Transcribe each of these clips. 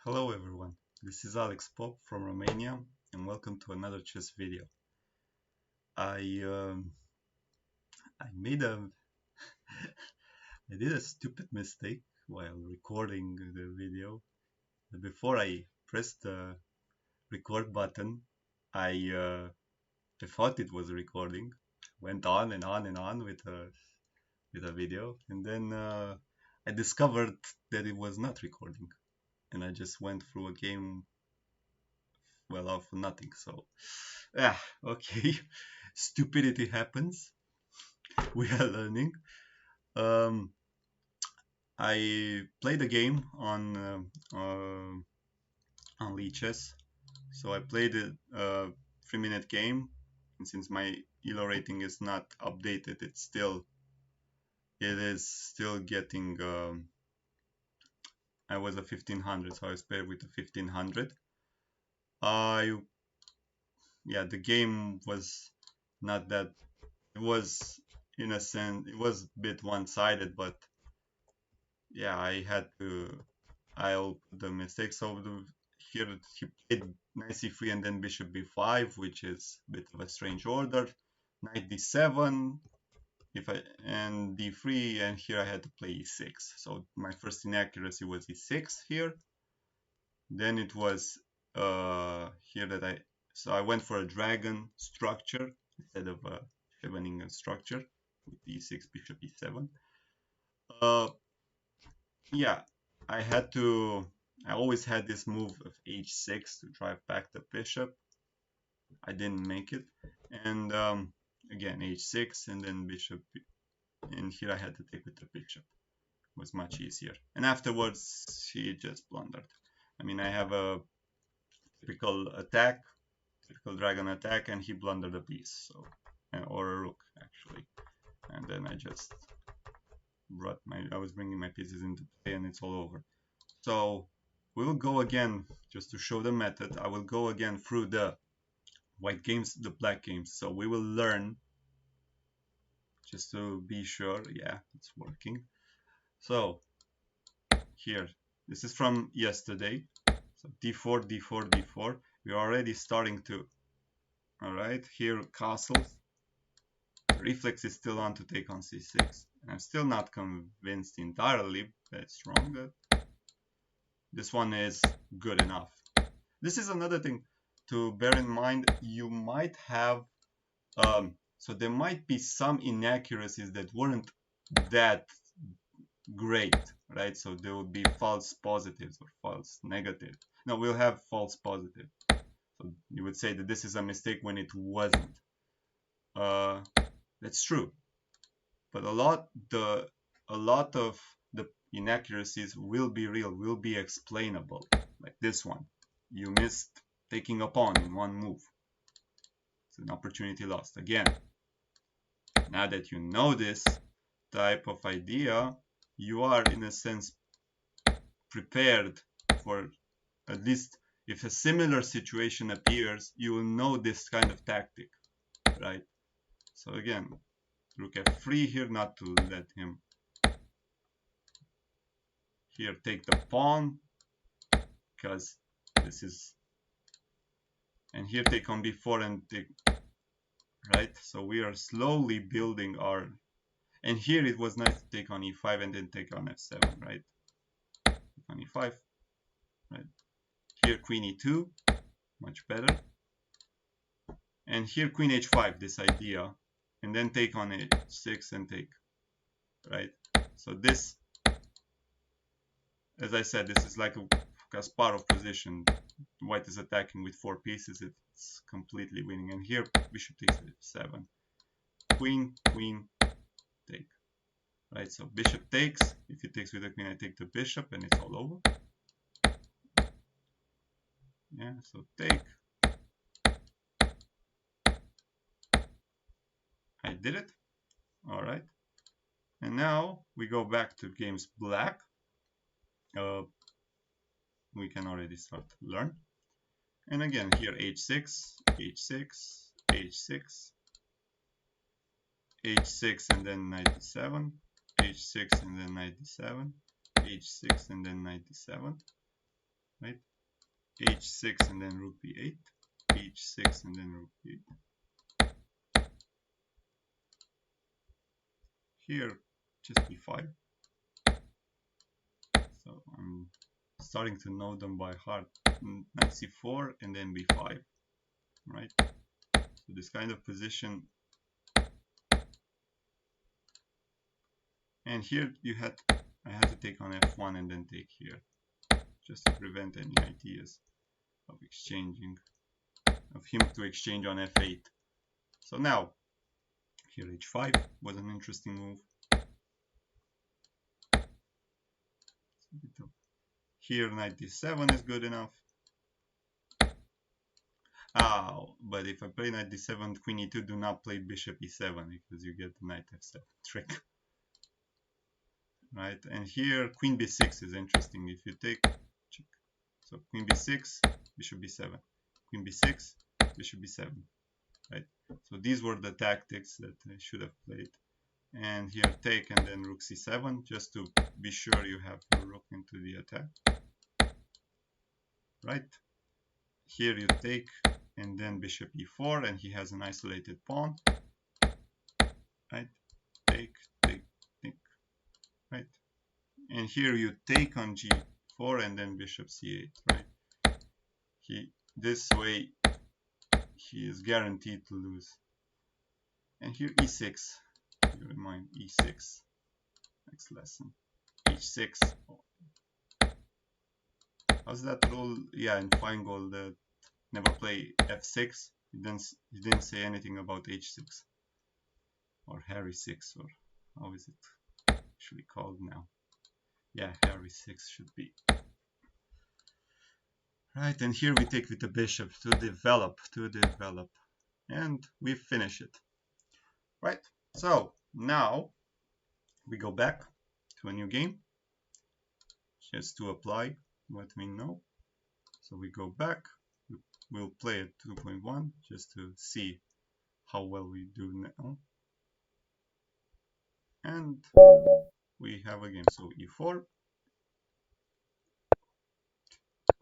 Hello everyone, this is Alex Pop from Romania and welcome to another chess video. I um, I made a I did a stupid mistake while recording the video. Before I pressed the record button, I I thought it was recording. Went on and on and on with a video, and then I discovered that it was not recording, and I just went through a game well off nothing. So yeah, okay. Stupidity happens. We are learning. Um, I played a game on Lichess. So I played a 3-minute game, and since my ELO rating is not updated, it is still getting. I was a 1500, so I was paired with a 1500. I Yeah, the game was not that. It was in a sense, it was a bit one-sided, but yeah, I'll put the mistake. So here he played knight c3 and then bishop b5, which is a bit of a strange order. Knight d7, and d3, and here I had to play e6. So my first inaccuracy was e6 here. Then it was here that I went for a dragon structure instead of a Scheveningen structure with e6, bishop e7. Uh, yeah, I always had this move of h6 to drive back the bishop. I didn't make it. And again, h6 and then bishop. And here I had to take with the bishop. It was much easier. And afterwards, he just blundered. I mean, I have a typical attack, typical dragon attack, and he blundered a piece. So, or a rook, actually. And then I was bringing my pieces into play and it's all over. So we will go again, just to show the method, I will go again through the white games, the black games. So we will learn, just to be sure, yeah, it's working. So here, this is from yesterday. So d4, d4, d4. We're already starting to, all right, here castles. Reflex is still on to take on c6. I'm still not convinced entirely that it's wrong, that this one is good enough. This is another thing to bear in mind. You might have, so there might be some inaccuracies that weren't that great, right? So there will be false positives or false negatives. No, we'll have false positive. So you would say that this is a mistake when it wasn't. That's true, but a lot of the inaccuracies will be real, will be explainable. Like this one, you missed taking a pawn in one move. It's an opportunity lost. Again, now that you know this type of idea, you are in a sense prepared for, at least if a similar situation appears, you will know this kind of tactic, right? So again, rook f3 here, not to let him here take the pawn, because this is, and here take on b4 and take, right? So we are slowly building our, and here it was nice to take on e5 and then take on f7, right? On e5, right? Here queen e2, much better. And here queen h5, this idea, and then take on h6 and take, right? So this, as I said, this is like a Kasparov position. White is attacking with 4 pieces, it's completely winning. And here bishop takes h7, queen, queen, take, right? So bishop takes. If he takes with the queen, I take the bishop and it's all over. Yeah, so take. I did it. All right. And now we go back to games black. We can already start to learn. And again, here h6, h6, h6, h6 and then 97, h6 and then 97, h6 and then 97. right? h6 and then rook b8, h6 and then rook b8. Here, just b5. So I'm starting to know them by heart. Knight c4 and then b5, right? So this kind of position. And here I had to take on f1 and then take here, just to prevent any ideas of exchanging, of him to exchange on f8. So now, here h5 was an interesting move. Here knight d7 is good enough. But if I play knight d7, queen e2, do not play bishop e7 because you get the knight f7 trick. Right, and here queen b6 is interesting. If you take, check. So queen b6, bishop b7, queen b6, bishop b7, right? So these were the tactics that I should have played. And here take and then rook c7, just to be sure you have your rook into the attack, right? Here you take and then bishop e4, and he has an isolated pawn, right? Take, take, take, right? And here you take on g4 and then bishop c8, right? This way he is guaranteed to lose. And here e6, you remind e6, next lesson, h6. How's that rule? Yeah, in Feingold, that never play f6. He didn't say anything about h6 or Harry 6, or how is it actually called now? Yeah, Harry 6 should be. Right, and here we take with the bishop to develop, and we finish it. Right, so now we go back to a new game just to apply what we know. So we go back, we'll play at 2.1 just to see how well we do now. And we have a game, so e4,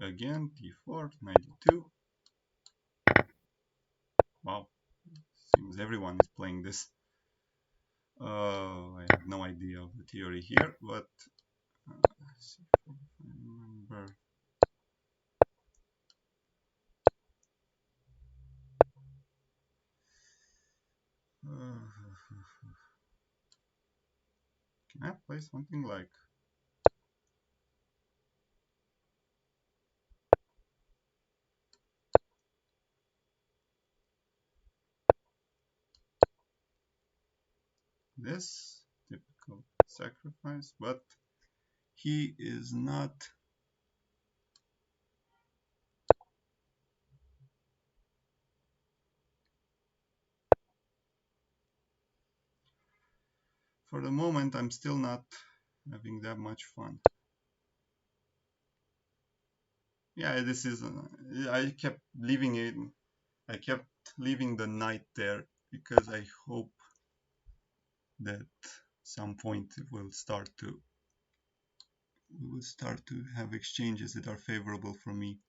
again d4, knight d2. Wow, seems everyone is playing this. I have no idea of the theory here, but let's see if I remember. Can I play something like this? Typical sacrifice, but he is not. For the moment, I'm still not having that much fun. Yeah, this is. I kept leaving it. I kept leaving the knight there because I hope that some point we will start to have exchanges that are favorable for me.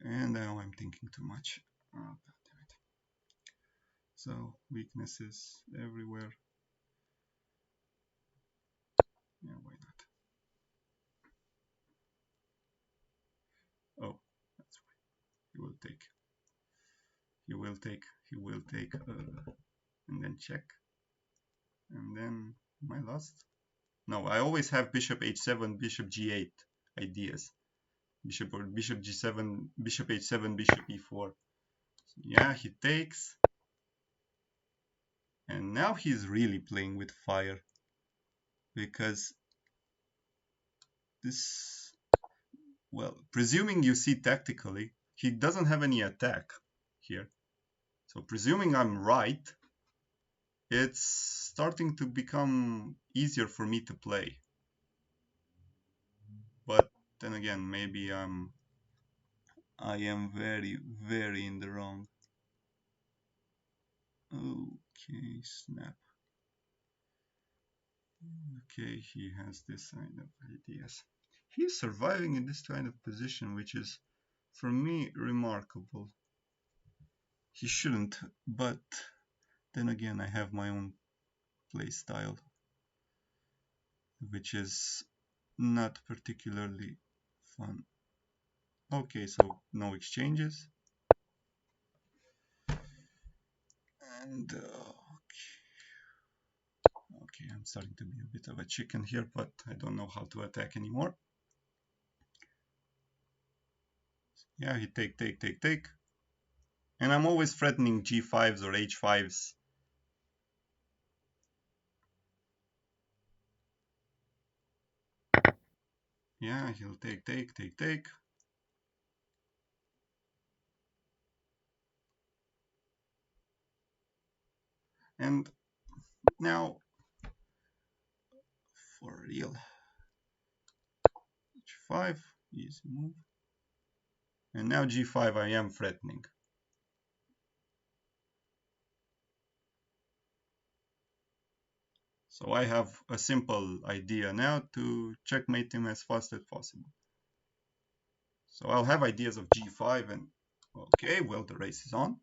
And now I'm thinking too much. Oh, God damn it. So weaknesses everywhere. Yeah, why not? Oh, that's why. He will take. He will take. He will take. And then check. And then my last. No, I always have bishop h7, bishop g8 ideas. Bishop or bishop g7, bishop h7, bishop e4. So yeah, he takes. And now he's really playing with fire. Because this, well, presuming you see tactically, he doesn't have any attack here. So presuming I'm right, it's starting to become easier for me to play. But then again, maybe I am very, very in the wrong. Okay, snap. Okay, he has this kind of ideas. he's surviving in this kind of position, which is, for me, remarkable. He shouldn't, but then again, I have my own play style, which is not particularly fun. Okay, so no exchanges. And okay, I'm starting to be a bit of a chicken here, but I don't know how to attack anymore. Yeah, he take. And I'm always threatening g5s or h5s. Yeah, he'll take. And now, for real, h5, easy move. And now g5 I am threatening. So I have a simple idea now to checkmate him as fast as possible. So I'll have ideas of g5 and okay, well, the race is on.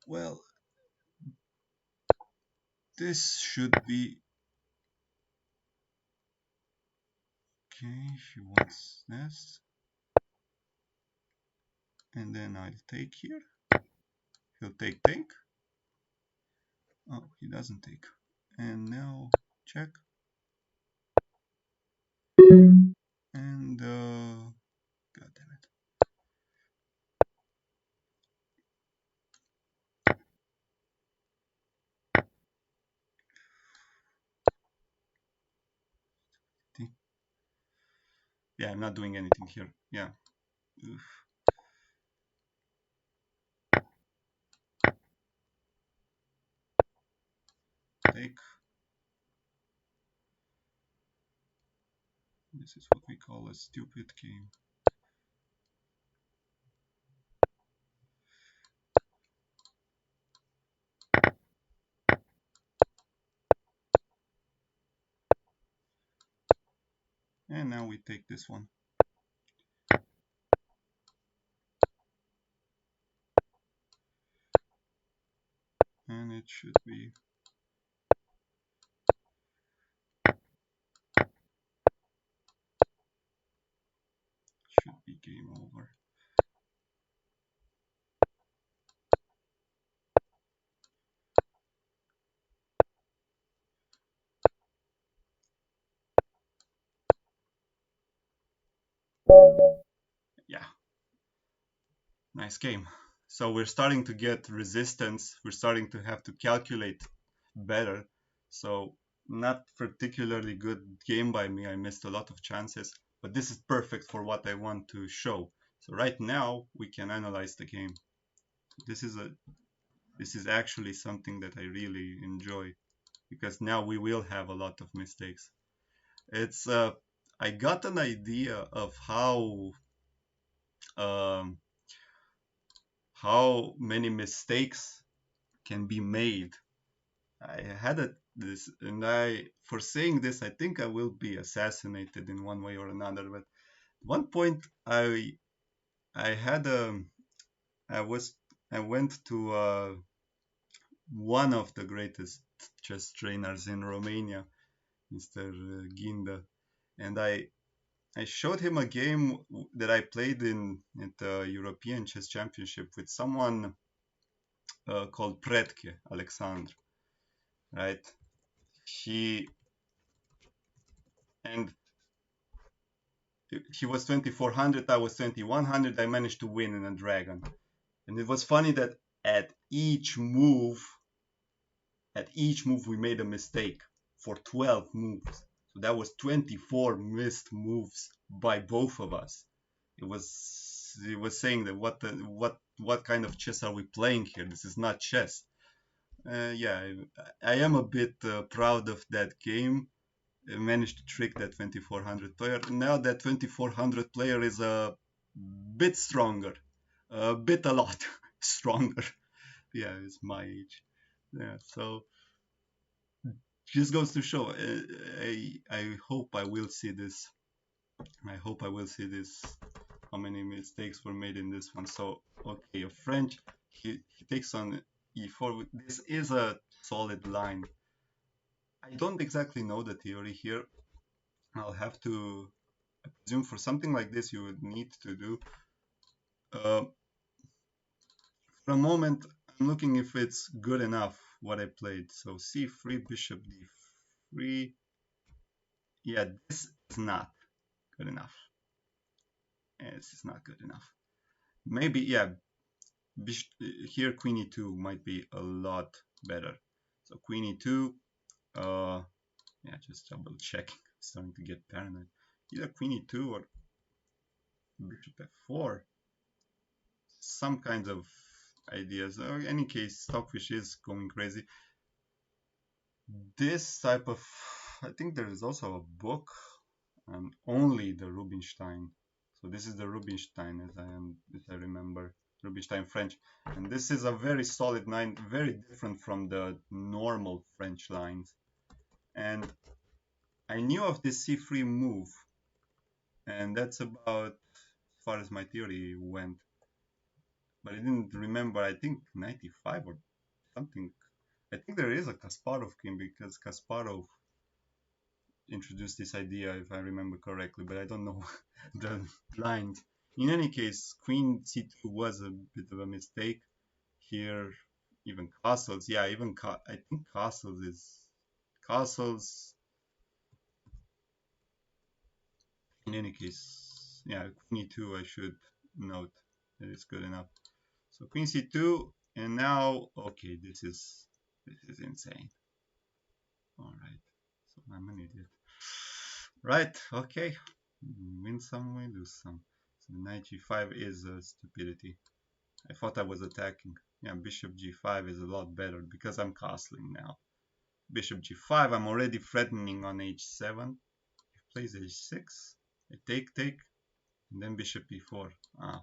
Well, this should be okay. She wants this, and then I'll take here. He'll take. Oh, he doesn't take. And now check. And god damn it. Yeah, I'm not doing anything here. Yeah. Oof. Take. This is what we call a stupid game. And now we take this one. And it should be game over. Yeah, nice game. So we're starting to get resistance. We're starting to have to calculate better. So not particularly good game by me. I missed a lot of chances, but this is perfect for what I want to show. So right now we can analyze the game. This is actually something that I really enjoy because now we will have a lot of mistakes. It's I got an idea of um, how many mistakes can be made. I had this, and for saying this, I think I will be assassinated in one way or another. But at one point, I had I was, I went to one of the greatest chess trainers in Romania, Mr. Ginda, and I showed him a game that I played in at the European Chess Championship with someone called Pretke Alexandre, right? He and he was 2400, I was 2100. I managed to win in a dragon, and it was funny that at each move we made a mistake for 12 moves. So that was 24 missed moves by both of us. It was saying that what kind of chess are we playing here? This is not chess. Yeah, I am a bit proud of that game. I managed to trick that 2400 player. Now that 2400 player is a bit stronger, a lot stronger. Yeah, it's my age. Yeah, so just goes to show. I hope I will see this. I hope I will see this. How many mistakes were made in this one? So okay, a French. He takes on e4. This is a solid line. I don't exactly know the theory here. I'll have to presume for something like this you would need to do. For a moment, I'm looking if it's good enough what I played. So c3, bishop d3. Yeah, this is not good enough. This is not good enough. Maybe, yeah, here queen e2 might be a lot better. So queen e2, yeah, just double checking. Starting to get paranoid. Either queen e2 or bishop f4. Some kinds of ideas. In any case, Stockfish is going crazy. This type of, I think there is also a book and only the Rubinstein. So this is the Rubinstein as I remember, Rubinstein French. And this is a very solid line, very different from the normal French lines. And I knew of this c3 move, and that's about as far as my theory went. But I didn't remember, I think 95 or something. I think there is a Kasparov game because Kasparov introduced this idea, if I remember correctly, but I don't know the lines. In any case, queen c2 was a bit of a mistake here. Even castles, yeah, I think castles. In any case, yeah, queen e2. I should note that it's good enough. So queen c2, and now okay, this is insane. All right, so I'm an idiot. Right, okay. Win some, we lose some. So knight g5 is a stupidity. I thought I was attacking. Yeah, bishop g5 is a lot better because I'm castling now. Bishop g5, I'm already threatening on h7. He plays h6. I take, and then bishop e4. Ah.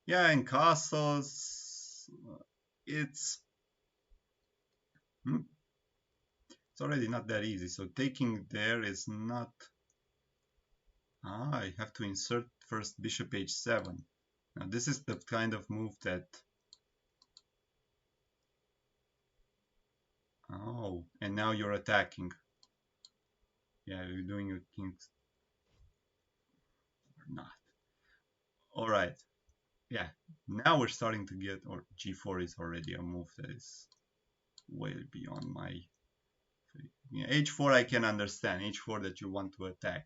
Yeah, in castles, it's it's already not that easy. So taking there is not. I have to insert first bishop h7. Now this is the kind of move that. Oh, and now you're attacking. Yeah, you're doing your kings or not. All right. Yeah, now we're starting to get, or g4 is already a move that is way beyond my. Yeah, h4 I can understand. H4 that you want to attack.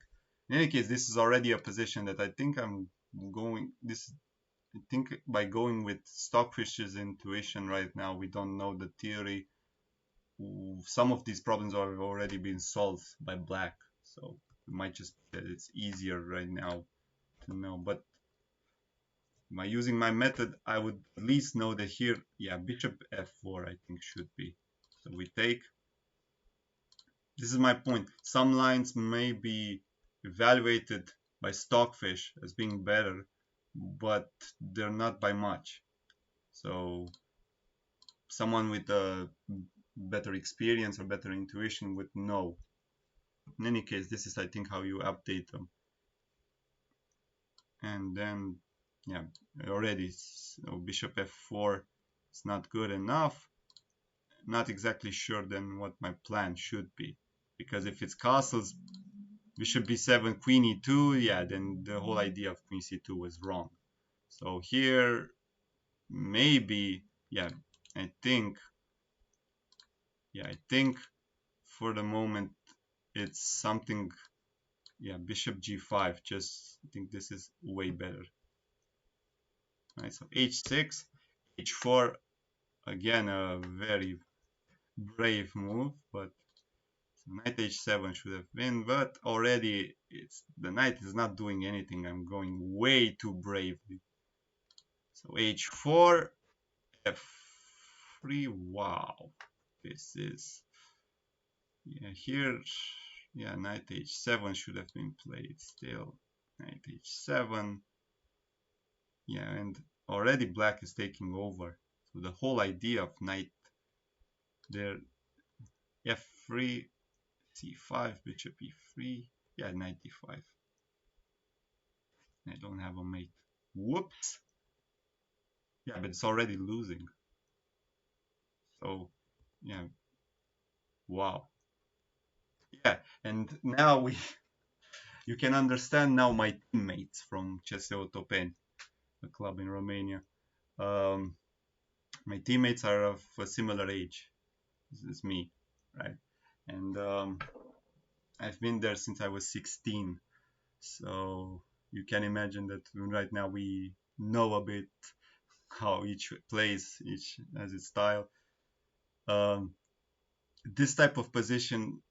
In any case, this is already a position that I think I'm going. I think by going with Stockfish's intuition right now, we don't know the theory. Some of these problems have already been solved by black, so it might just be that it's easier right now to know. But by using my method, I would at least know that here, yeah, bishop f4 I think should be. So we take. This is my point. Some lines may be evaluated by Stockfish as being better, but they're not by much. So someone with a better experience or better intuition would know. In any case, this is I think how you update them. And then, yeah, already so bishop f4 is not good enough. Not exactly sure then what my plan should be, because if it's castles, bishop b7, queen e2, yeah, then the whole idea of queen c2 was wrong. So here, maybe, yeah, I think for the moment it's something, yeah, bishop g5. Just I think this is way better. Right, so h6, h4, again a very brave move, but knight h7 should have been, but already the knight is not doing anything. I'm going way too bravely. So h4, f3, wow, this is, yeah, here, yeah, knight h7 should have been played still. Knight h7, yeah, and already black is taking over. So the whole idea of knight there, f3, c5, bishop e3. Yeah, knight d5. I don't have a mate. Whoops. Yeah, but it's already losing. So, yeah, wow. Yeah, and now you can understand now my teammates from CS:GO Otopeni, a club in Romania. Um, my teammates are of a similar age as me, right? And I've been there since I was 16. So you can imagine that right now we know a bit how each plays, each has its style. Um, this type of position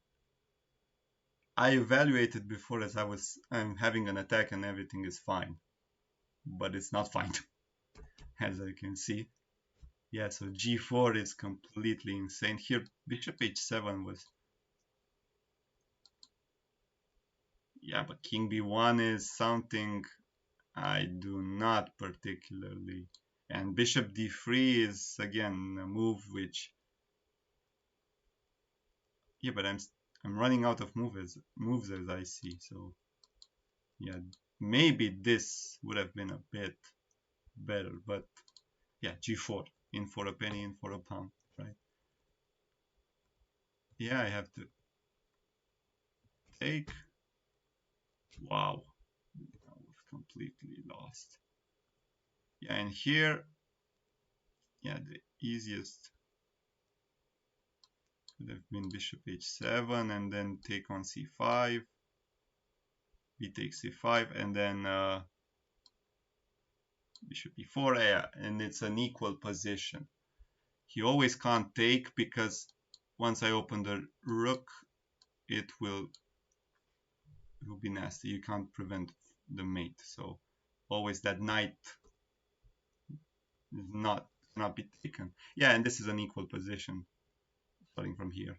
I evaluated before as I'm having an attack and everything is fine, but it's not fine as I can see. Yeah, so g4 is completely insane. Here, bishop h7 was, yeah, but king b1 is something I do not particularly. And bishop d3 is again a move which, yeah, but I'm running out of moves as I see. So yeah, maybe this would have been a bit better, but yeah, g4 in for a penny, in for a pound, right? Yeah, I have to take. Wow, I was completely lost. Yeah, and here, yeah, the easiest could have been bishop h7 and then take on c5, b takes c5, and then bishop e4, yeah, and it's an equal position. He always can't take because once I open the rook, it will be nasty. You can't prevent the mate, so always that knight is not cannot be taken. Yeah, and this is an equal position starting from here.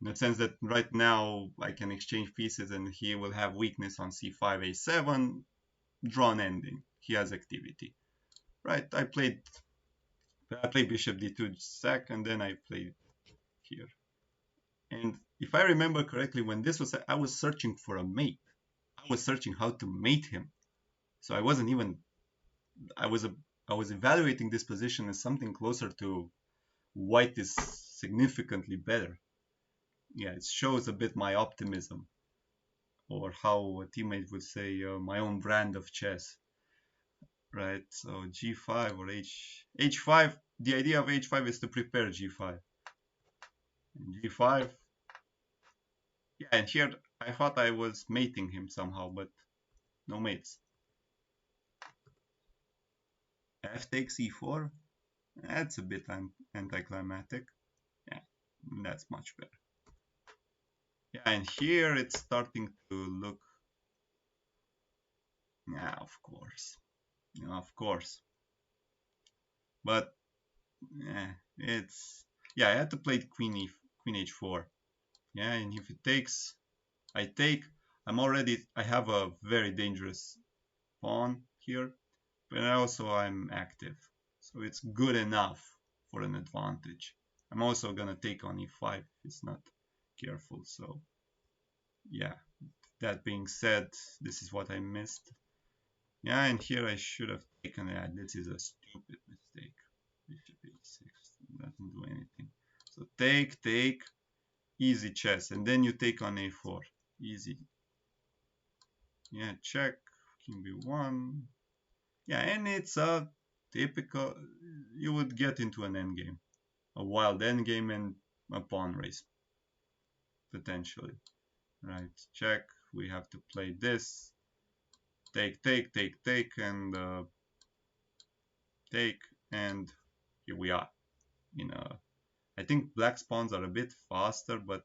In the sense that right now I can exchange pieces and he will have weakness on c5, a7, drawn ending. He has activity. Right, I played bishop d2 second, then I played here. And if I remember correctly, when this was, I was searching for a mate. I was searching how to mate him. So I wasn't even, I was a, I was evaluating this position as something closer to white is significantly better. Yeah, it shows a bit my optimism, or how a teammate would say, my own brand of chess, right? So g5 or h5. The idea of h5 is to prepare g5. And g5. Yeah, and here I thought I was mating him somehow, but no mates. F takes e4. That's a bit anticlimactic. Yeah, that's much better. Yeah, and here it's starting to look. Yeah, of course. Yeah, of course. But it's, yeah, I had to play queen h4. Yeah, and if it takes, I take. I have a very dangerous pawn here, but also I'm active, so it's good enough for an advantage. I'm also gonna take on e5 if it's not careful. So yeah, that being said, this is what I missed. Yeah, and here I should have taken that. This is a stupid mistake. Bishop h6 doesn't do anything. So take, easy chess, and then you take on a4. Easy. Yeah, check, king b1. Yeah, and it's a typical, you would get into an endgame. A wild endgame and a pawn race, potentially. Right, check, we have to play this. Take, and take, and here we are. I think black's pawns are a bit faster, but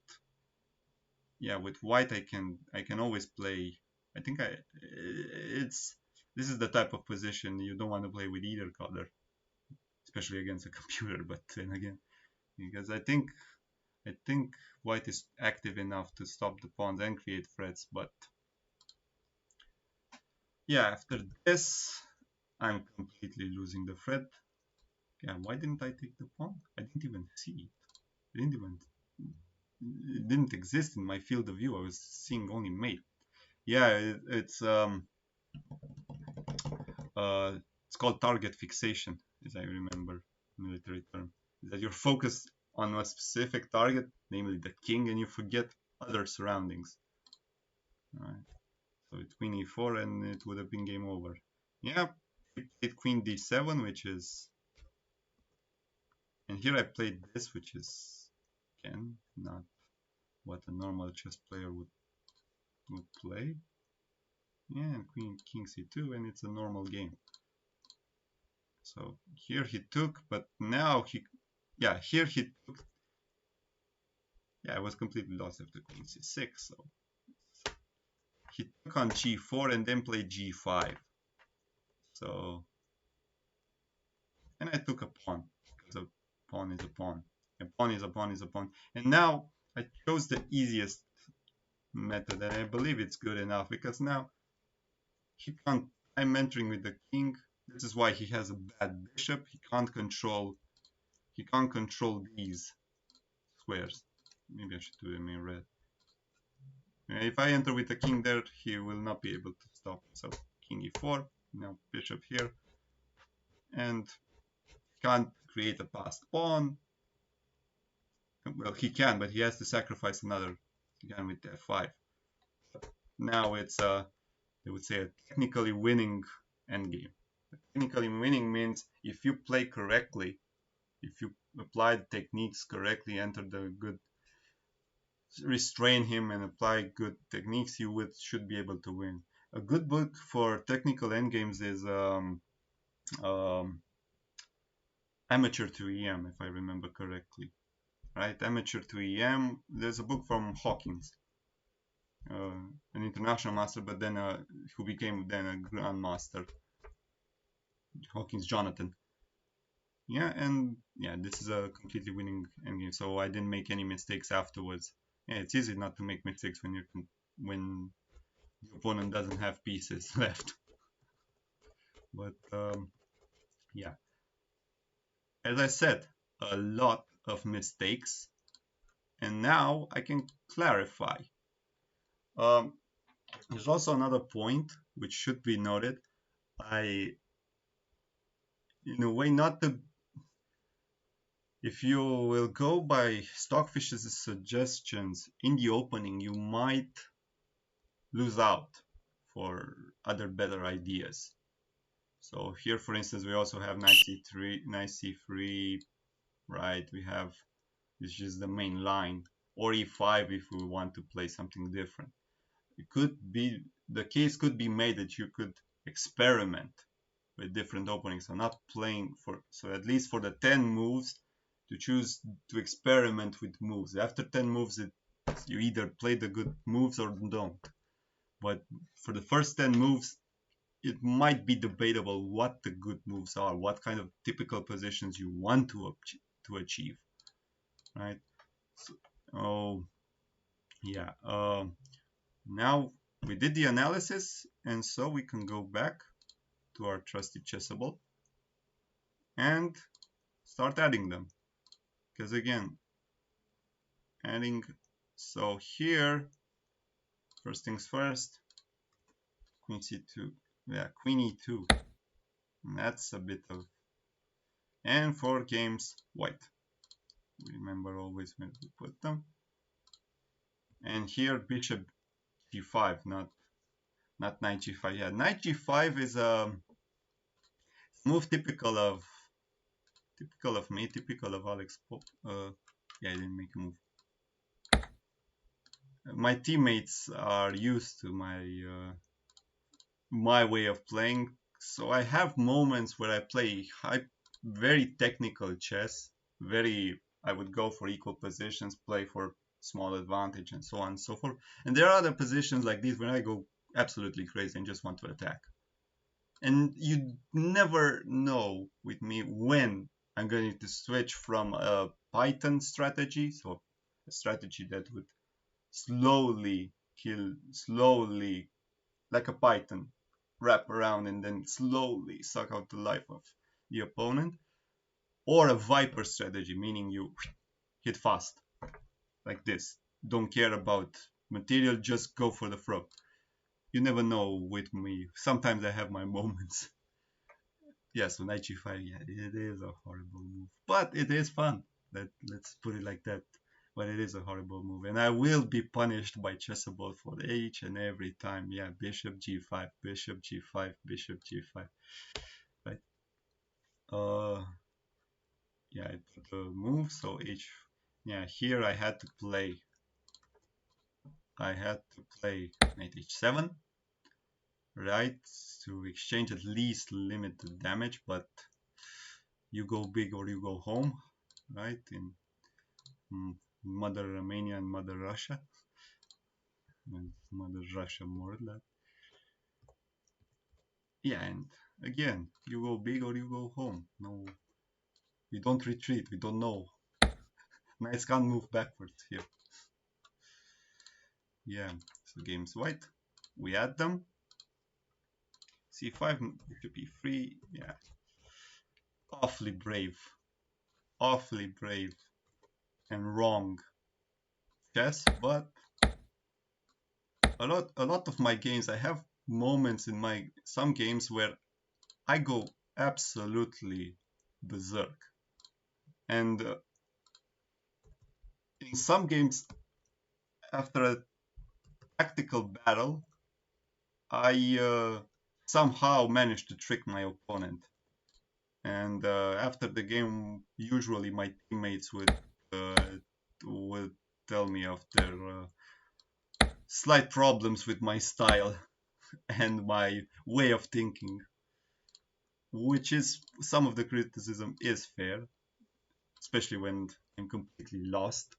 yeah, with white I can always play. I think it's this is the type of position you don't want to play with either color, especially against a computer. But then again, because I think white is active enough to stop the pawns and create threats. But yeah, after this, I'm completely losing the threat. Yeah, why didn't I take the pawn? I didn't even see it. I didn't even. it didn't exist in my field of view. I was seeing only mate. Yeah, it's called target fixation, as I remember, military term. That you're focused on a specific target, namely the king, and you forget other surroundings. Alright. So it's queen e4, and it would have been game over. Yeah, I played queen d7, which is, and here I played this, which is again not what a normal chess player would play. Yeah, and queen king c2, and it's a normal game. So here he took, but now here he took. Yeah, I was completely lost after queen c6. So he took on g4 and then played g5. So, and I took a pawn because a pawn is a pawn. A pawn is a pawn is a pawn. And now I chose the easiest method, and I believe it's good enough because now he can't. I'm entering with the king. This is why he has a bad bishop. He can't control these squares. Maybe I should do them in red. If I enter with the king there, he will not be able to stop. So king e4, now bishop here, and can't create a passed pawn. Well, he can, but he has to sacrifice another again with f5. Now it's they would say a technically winning endgame. Technically winning means if you play correctly, if you apply the techniques correctly, enter the good, restrain him and apply good techniques, you should be able to win. A good book for technical endgames is um, Amateur to EM, if I remember correctly. Right, Amateur to EM. There's a book from Hawkins, an international master, but then who became then a grandmaster. Hawkins Jonathan. Yeah, and yeah, this is a completely winning endgame, so I didn't make any mistakes afterwards. Yeah, it's easy not to make mistakes when the opponent doesn't have pieces left. But yeah, as I said, a lot of mistakes, and now I can clarify. There's also another point which should be noted. In a way, not to. If you will go by Stockfish's suggestions in the opening, you might lose out for other better ideas. So here, for instance, we also have knight c3, right? We have, this is the main line, or e5 if we want to play something different. It could be, the case could be made that you could experiment with different openings. So not playing so at least for the 10 moves, to choose to experiment with moves. After 10 moves, you either play the good moves or don't. But for the first 10 moves, it might be debatable what the good moves are, what kind of typical positions you want to achieve, right? So, oh, yeah. Now we did the analysis, and so we can go back to our trusty Chessable and start adding them. Because again, adding, so here, first things first, queen c2, yeah, queen e2. And that's a bit of, and 4 games white. Remember always when we put them. And here bishop g5, not knight g5. Yeah, knight g5 is a move typical of me, typical of Alex Pope. Yeah, I didn't make a move. My teammates are used to my way of playing, so I have moments where I play very technical chess. I would go for equal positions, play for small advantage, and so on and so forth. And there are other positions like these when I go absolutely crazy and just want to attack. And you never know with me when I'm going to switch from a Python strategy, so a strategy that would slowly like a Python, wrap around and then slowly suck out the life of the opponent, or a Viper strategy, meaning you hit fast, like this. Don't care about material, just go for the throw. You never know with me. Sometimes I have my moments. Yes, on knight g5, yeah, it is a horrible move, but it is fun. Let's put it like that. But it is a horrible move, and I will be punished by Chessable for each and every time. Yeah, bishop g5, bishop g5, bishop g5. Right. Yeah, I put a move, so h. Yeah, here I had to play. I had to play knight h7, right, to exchange at least limit the damage, but you go big or you go home, right? In Mother Romania and Mother Russia, and Mother Russia more or less. Yeah, and again, you go big or you go home. No, we don't retreat. We don't know. Knights can't move backwards here. Yeah, so game's white. We add them. C5 should be free. Yeah, awfully brave, awfully brave, and wrong chess. But a lot of my games, I have moments in my some games where I go absolutely berserk, and in some games after a tactical battle, I somehow manage to trick my opponent. And after the game, usually my teammates would tell me of their slight problems with my style and my way of thinking, which is some of the criticism is fair, especially when I'm completely lost.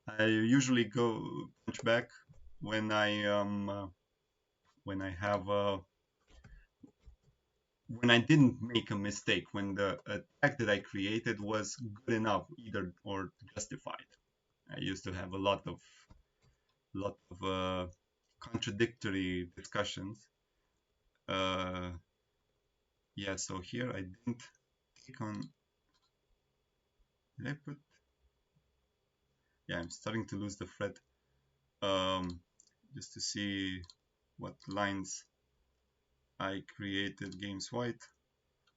I usually go punch back when I when I didn't make a mistake, when the attack that I created was good enough, either or justified. I used to have a lot of contradictory discussions. Uh, yeah, so here I didn't take on. Did I put? Yeah, I'm starting to lose the thread. Just to see what lines I created games white.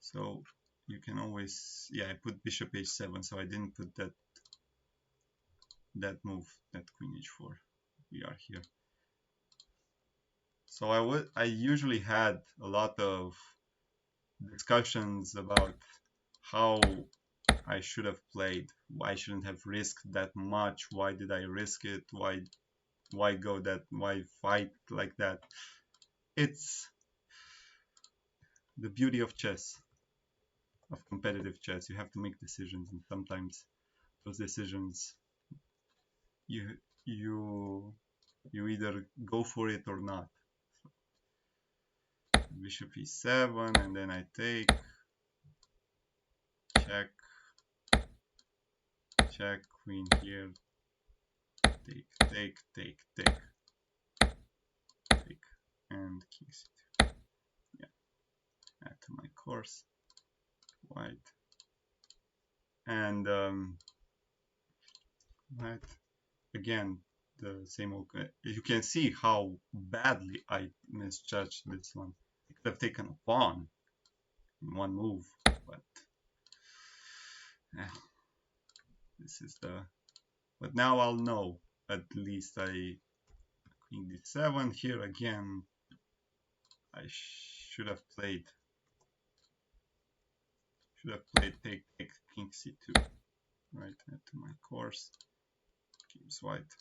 So you can always, yeah, I put bishop h7, so I didn't put that move, that queen h4. We are here. So I usually had a lot of discussions about how I should have played. I shouldn't have risked that much. Why did I risk it? Why go that? Why fight like that? It's the beauty of chess, of competitive chess. You have to make decisions, and sometimes those decisions you you you either go for it or not. Bishop e7, and then I take, check, check, queen here, take, take, take, take, take, and king c2. Yeah, add to my course, white, and right again the same old. You can see how badly I misjudged this one. I could have taken a pawn in one move, but this is the. But now I'll know. At least I queen d7 here again. I should have played take take king c2, right, add to my course, game's white,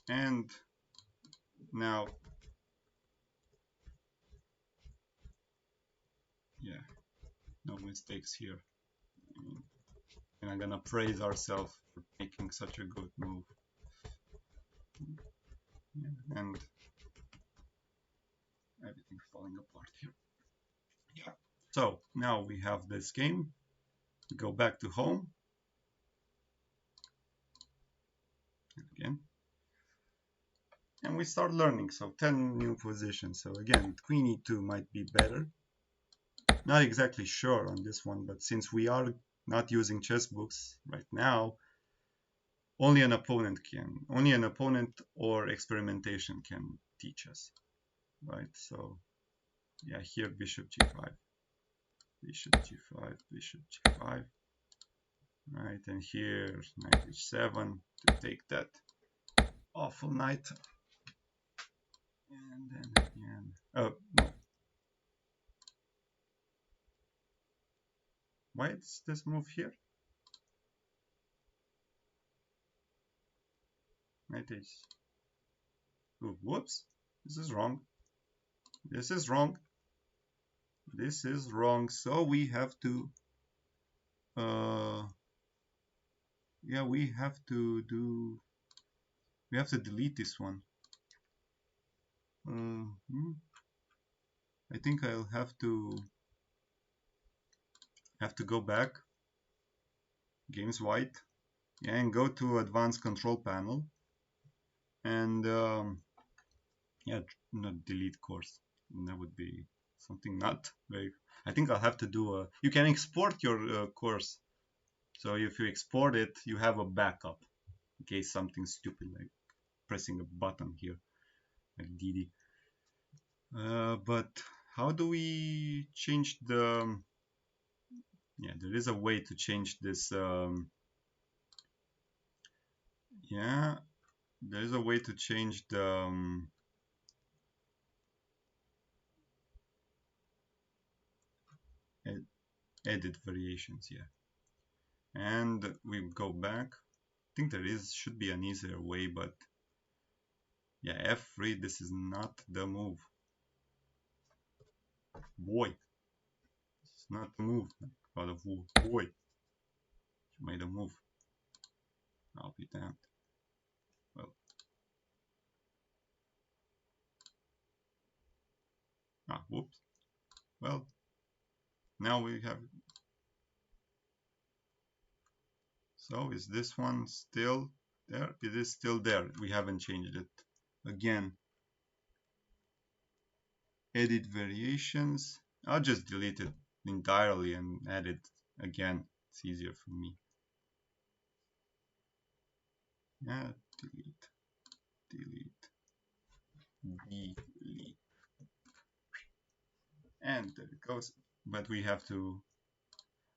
and now yeah, no mistakes here, and I'm gonna praise ourselves for making such a good move. Yeah, and everything's falling apart here. Yeah, so now we have this game. We go back to home again, and we start learning. So 10 new positions. So again, queen e2 might be better. Not exactly sure on this one, but since we are not using chess books right now, only an opponent can, only an opponent or experimentation can teach us, right? So yeah, here bishop g5, bishop g5, bishop g5, right? And here knight h7 to take that awful knight. And then again, oh no, why is this move here? Knight h, oh, whoops, this is wrong, this is wrong, this is wrong. So we have to yeah, we have to delete this one. I think I'll have to go back, games white, yeah, and go to advanced control panel, and yeah, not delete course. That would be something not very. I think I'll have to do a. You can export your course, so if you export it, you have a backup in case something stupid like pressing a button here, like Didi. But how do we change the? Yeah, there is a way to change this. Yeah, there is a way to change the edit variations. Yeah, and we go back. I think there should be an easier way, but yeah, F3. This is not the move. Boy, it's not the move. God of War. Boy, you made a move. I'll be damned. Well, whoops. Well, now we have. So is this one still there? It is still there. We haven't changed it. Again, edit variations. I'll just delete it entirely and add it again. It's easier for me. Yeah, delete, delete, delete. And there it goes. But we have to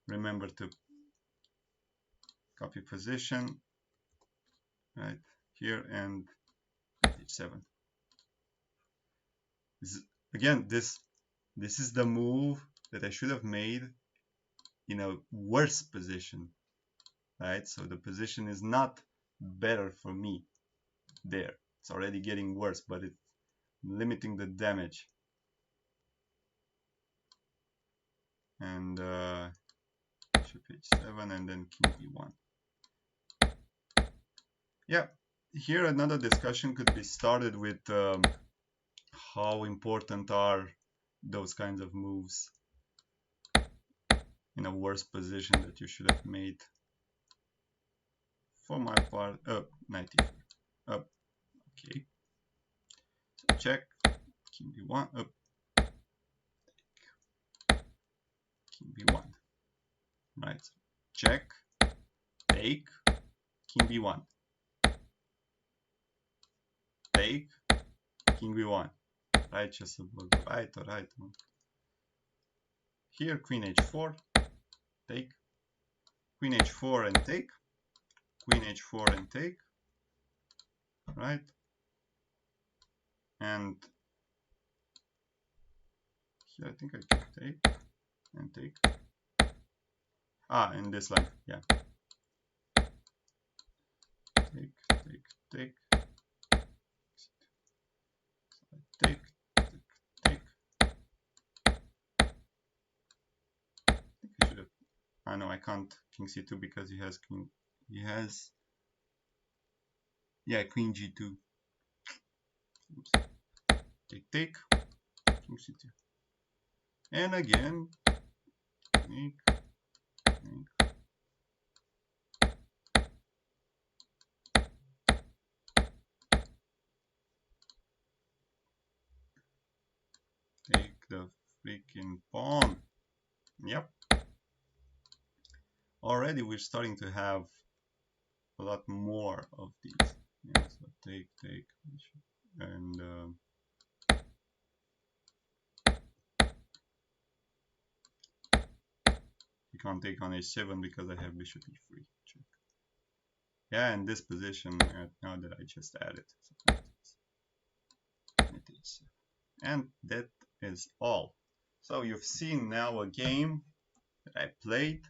remember to copy position right here and h7. Again, this is the move that I should have made in a worse position, right? So the position is not better for me there. It's already getting worse, but it's limiting the damage. And bishop h7 and then king b1. Yeah, here another discussion could be started with how important are those kinds of moves in a worse position that you should have made. For my part, knight e4, up, okay. So check, king b1, up, king b1, right? Check, take, king b1, take, king b1, right? Just right. Here, queen h4, take, queen h4 and take, queen h4 and take, right? And here I think I can take and take. In this line, yeah. Take, take, take. Take, take, take. I think I should have. I know I can't king c2 because he has king. He has. Yeah, queen g2. Oops. Take, take. King c2. And again. Take, take. Take the freaking pawn. Yep. Already we're starting to have a lot more of these. Yeah, so take, and you can't take on h7 because I have bishop e3. Check. Yeah, in this position, now that I just added. And that is all. So you've seen now a game that I played,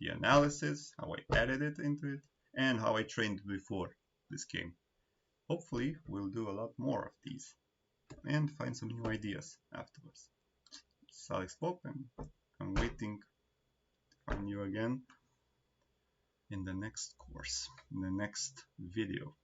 the analysis, how I added it into it, and how I trained before this game. Hopefully we'll do a lot more of these and find some new ideas afterwards. It's Alex Pope, and I'm waiting to find you again in the next course, in the next video.